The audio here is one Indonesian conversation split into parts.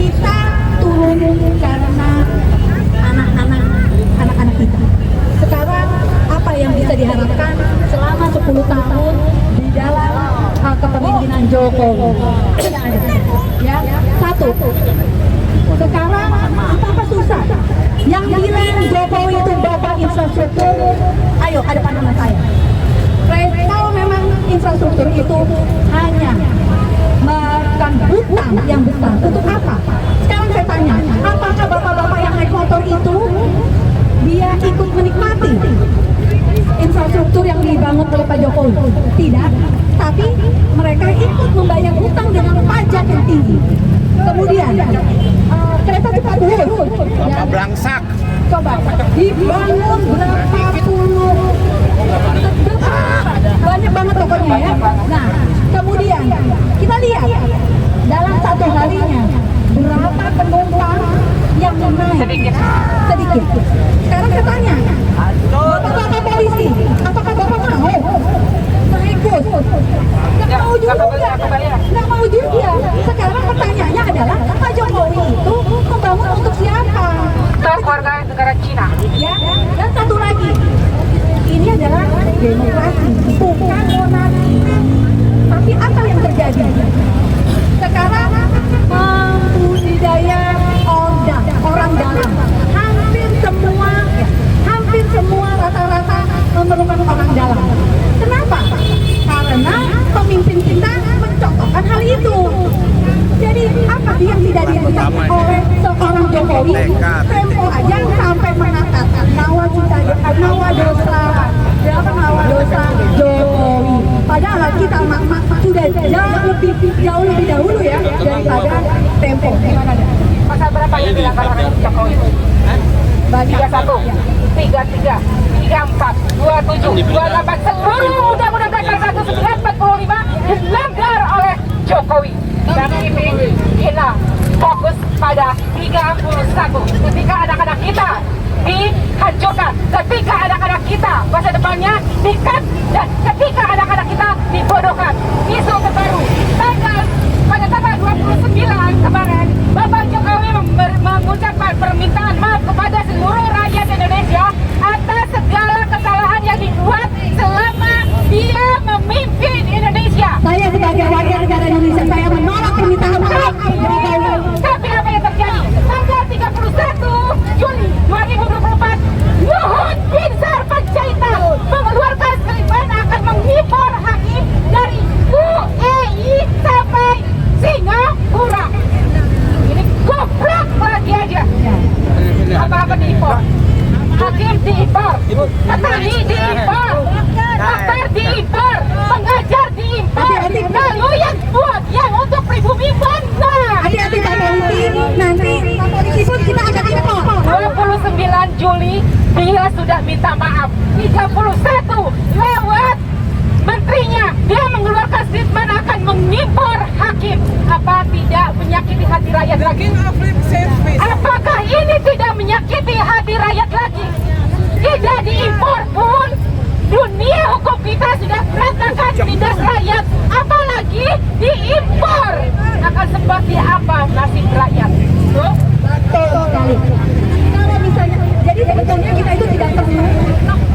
kita turun karena anak-anak kita. Sekarang apa yang bisa diharapkan selama 10 tahun di dalam kepemimpinan Jokowi? Tidak ada. Ya, satu. Sekarang apa susah? Yang bilang Jokowi itu bapak infrastruktur, ayo ada pandangan saya. Kalau memang infrastruktur itu hanya makan hutang yang besar, untuk apa? Sekarang saya tanya, apakah bapak-bapak yang naik motor itu dia ikut menikmati infrastruktur yang dibangun oleh Pak Jokowi? Tidak, tapi mereka ikut membayar hutang dengan pajak yang tinggi. Kemudian kereta cepat lurus, ya, belangsak. coba dibangun berapa puluh, banyak banget pokoknya ya. Nah, kemudian kita lihat dalam satu harinya berapa penumpang yang naik? Sedikit. Sekarang saya tanya, bapak-bapak polisi, apakah bapak mau naik bus? Nggak mau juga. Sekarang pertanyaannya adalah Pak Jokowi itu membangun untuk siapa? Warga negara Cina. Ya, dan satu lagi, ini adalah demokrasi, bukan monarki. Tapi apa yang terjadi? Sekarang budidaya orang dalam, hampir semua rata-rata memerlukan orang dalam. Kenapa? Karena pemimpin kita mencontohkan hal itu. Jadi apa sih yang tidak dilakukan oleh seorang Jokowi? Tempo aja sampai mengatakan nawa dosa Jokowi. Padahal kita sudah jauh lebih dahulu ya daripada Tempo. Pasal berapa yang dilanggar oleh Jokowi? Banyak. 31, 33, 34, 27, 28, seluruh undang-undang dasar 1945 dilanggar oleh Jokowi. Dan ini kita fokus pada 31. Ketika anak-anak kita dihancurkan, ketika anak-anak kita masa depannya dikat, dan ketika anak-anak kita dibodohkan. Isu terbaru pada tanggal 29 kemarin, Bapak Jokowi mengucapkan permintaan maaf kepada seluruh rakyat Indonesia atas segala kesalahan yang dibuat selama dia memimpin Indonesia. Saya sebagai warga negara Indonesia, saya menolak permintaan maaf. Tapi apa yang terjadi? Tanggal 31 Juli 2024, Luhut Binsar Panjaitan mengeluarkan statement akan mengimpor hakim dari UAE sampai Singapura. Ini goblok lagi aja. Apa-apa diimpor? Hakim diimpor, petani diimpor, dokter diimpor, pengajar diimpor. Lalu yang untuk pribumi mana? Hati-hati Pak Polisi, nanti Pak Polisi pun kita akan impor. 29 Juli dia sudah minta maaf. 31 lewat menterinya dia mengeluarkan statement akan mengimpor hakim. Apa tidak menyakiti hati rakyat lagi? Apakah ini tidak menyakiti hati rakyat lagi? Tidak diimpor pun dunia hukum kita sudah berantakan, tindas rakyat, apalagi diimpor. Akan seperti apa nasib rakyat? Betul sekali. Kalau misalnya, jadi sebetulnya kita itu tidak perlu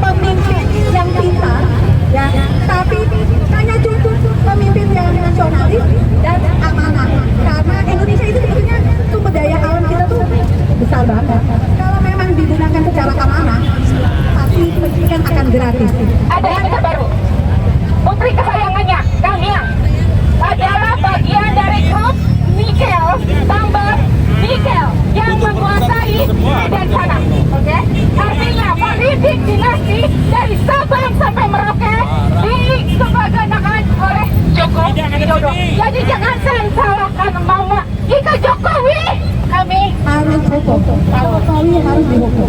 pemimpin yang pintar, ya, tapi hanya cukup pemimpin yang nasionalis dan amanah. Karena Indonesia itu sebetulnya sumber daya alam kita tuh besar banget. Kalau memang digunakan secara amanah, pasti pendidikan akan gratis. Ada yang terbaru, putri kesayangannya Kang Miang adalah bagian dari grup nikel, tambang nikel yang menguasai Medan sana. Oke? Artinya politik dinasti dari Sabang sampai Merauke dikebaganakan oleh Joko Widodo. Jadi jangan salahkan Mama Ika Jokowi. Kami harus hukum. Jokowi harus dihukum.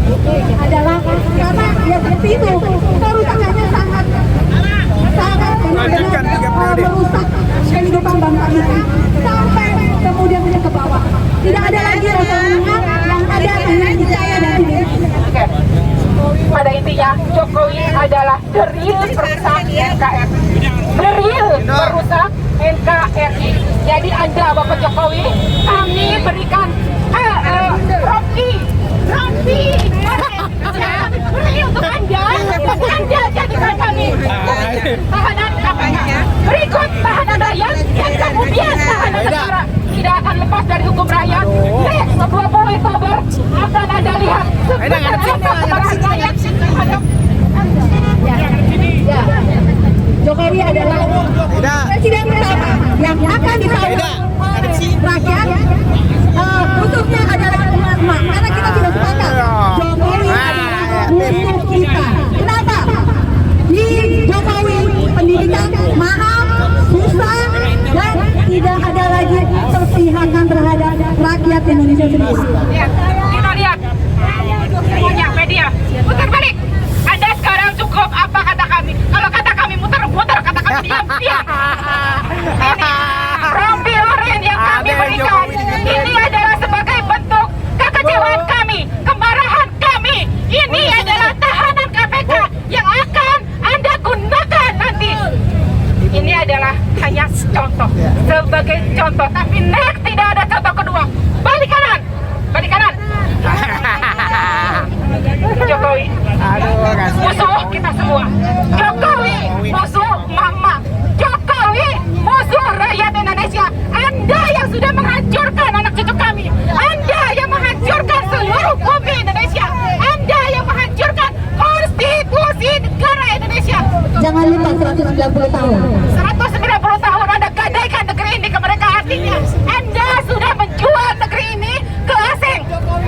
Adalah karena ya seperti itu. Kerusakannya sangat benar-benar merusak kehidupan bangsa kita sampai kemudian ke bawah. Tidak ada lagi rasa menang, yang ada hanya saya dan diri. Pada intinya Jokowi adalah the real perusak NKRI. The real perusak NKRI. Jadi Anda Bapak Jokowi, kami berikan lepas dari hukum rakyat. Next 20 Oktober akan ada lihat seperti apa kemarahan rakyat terhadap Ya. Jokowi adalah presiden pertama yang akan disambut rakyat, khususnya adalah emak-emak, karena kita sudah sepakat Jokowi adalah musuh kita. Kenapa? Di Jokowi pendidikan mahal, susah, dan tidak ada lagi perpihakan terhadap rakyat Indonesia sendiri. Ya, kita lihat punya media. Putar balik. Anda sekarang cukup apa kata kami? Kalau kata kami muter-muter, kata kami diam-diam. Ini rompi oren yang kami berikan. Ini adalah sebagai bentuk kekecewaan kami, kemarahan kami. Ini adalah tahanan KPK yang akan Anda gunakan nanti. Ini adalah hanya contoh, sebagai contoh. Tapi next tidak ada contoh kedua. Balik kanan, balik kanan. Jokowi, musuh kita semua. Jokowi, musuh mama. Jokowi, musuh rakyat Indonesia. Anda yang sudah menghancurkan anak cucu kami. Anda yang menghancurkan seluruh bumi Indonesia. Anda yang menghancurkan konstitusi negara Indonesia. Jangan lupa 190 tahun. 190 tahun Anda gadaikan negeri ini ke mereka. Artinya Anda sudah menjual negeri ini ke asing.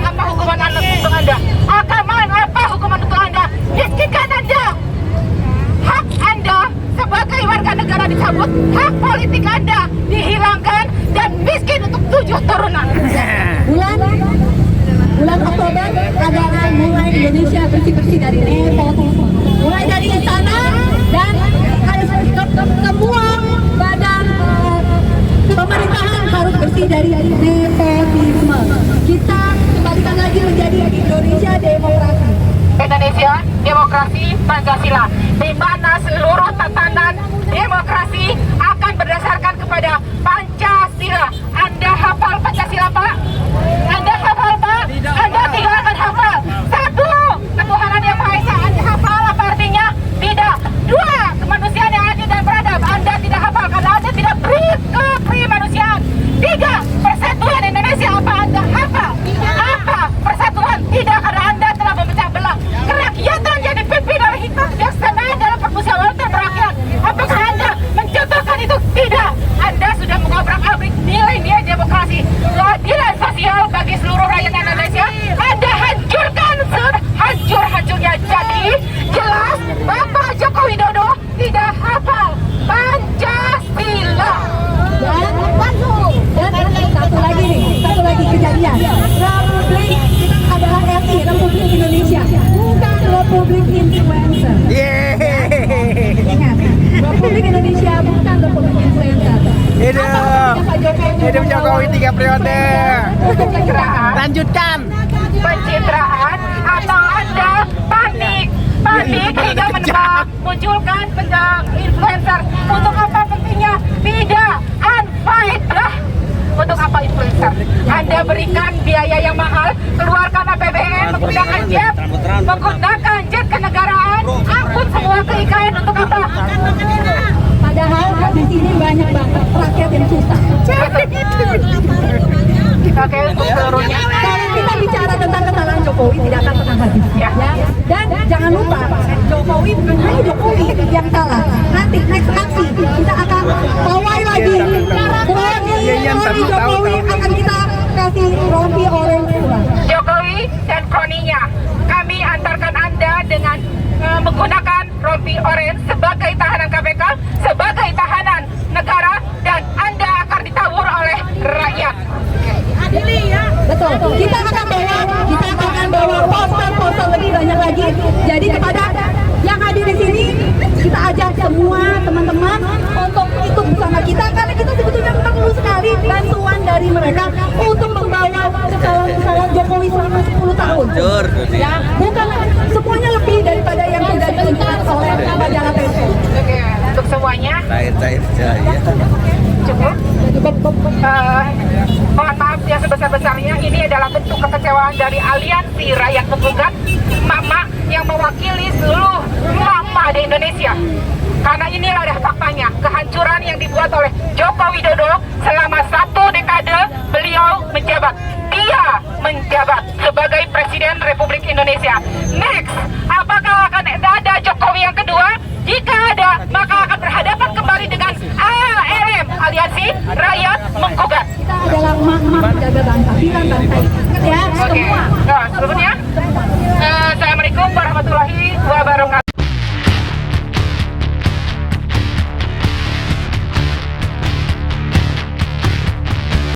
Apa hukuman Anda untuk Anda? Apa hukuman untuk Anda? Miskinkan Anda. Hak Anda sebagai warga negara dicabut, hak politik Anda dihilangkan, dan miskin untuk 7 turunan. Bulan Oktober adalah mulai Indonesia bersih-bersih dari nepotisme. Mulai dari istana dan harus semua badan pemerintahan harus bersih dari nepotisme. Kita kembalikan lagi menjadi Indonesia demokrasi. Indonesia demokrasi Pancasila, di mana seluruh tatanan demokrasi akan berdasarkan kepada Pancasila. Anda hafal Pancasila, Pak? Anda hafal, Pak? Anda tidak akan hafal. 1. Ketuhanan yang Maha Esa. Anda hafal apa artinya? Tidak. 2. Kemanusiaan yang adil dan beradab. Anda tidak hafal karena Anda tidak beri kemanusiaan. 3. Persatuan Indonesia. Apa Anda hafal? Apa persatuan? Tidak, karena Anda telah memecah belah kerakyatan yang dipimpin oleh hikmah kebijaksanaan dalam permusyawaratan rakyat. Apakah Anda mencontohkan itu? Tidak. Anda sudah mengobrak-abrik nilai-nilai demokrasi, keadilan sosial bagi seluruh rakyat Indonesia. Anda hancurkan sehancur-hancurnya. Jadi jelas Bapak Joko Widodo tidak hafal Pancasila. Dan satu lagi kejadian. Republik adalah RI, Republik Indonesia, bukan Republik Influencer. Ingat, Republik Indonesia bukan Republik Influencer. Hidup Jokowi 3 periode. Pencitraan, Lanjutkan. pencitraan, atau Anda panik hingga munculkan influencer. Untuk apa pentingnya? Tidak, unfaedah. Untuk apa influencer? Anda berikan biaya yang mahal, keluarkan APBN, menggunakan jet kenegaraan, angkut semua ke IKN untuk apa? Padahal di sini banyak banget rakyat yang susah. Oke, untuk seluruhnya. Kalau kita bicara tentang kesalahan Jokowi tidak akan pernah habis. Ya. Dan jangan lupa Jokowi bukan hanya Jokowi yang salah. Nanti next aksi kita akan pawai lagi. Kroni Jokowi akan kita kasih rompi orange kurang. Jokowi dan kroninya, kami antarkan Anda dengan menggunakan rompi orange sebagai tahanan KPK, sebagai tahanan negara, dan Anda akan ditawur oleh rakyat. Betul. Kita akan bawa poster lebih banyak lagi. Jadi kepada yang hadir di sini, kita ajak semua teman-teman untuk ikut bersama kita, karena kita sebetulnya perlu sekali bantuan dari mereka untuk membawa kesalahan Jokowi selama 10 tahun. Ya, bukan semuanya lebih daripada yang sudah ditunjukkan oleh majalah Tempo. Oke, untuk semuanya cukup. Mohon maaf yang sebesar-besarnya, ini adalah bentuk kekecewaan dari Aliansi Rakyat Menggugat, Mama yang mewakili seluruh mama di Indonesia. Karena inilah dah faktanya, kehancuran yang dibuat oleh Joko Widodo selama 1 dekade beliau Republik Indonesia.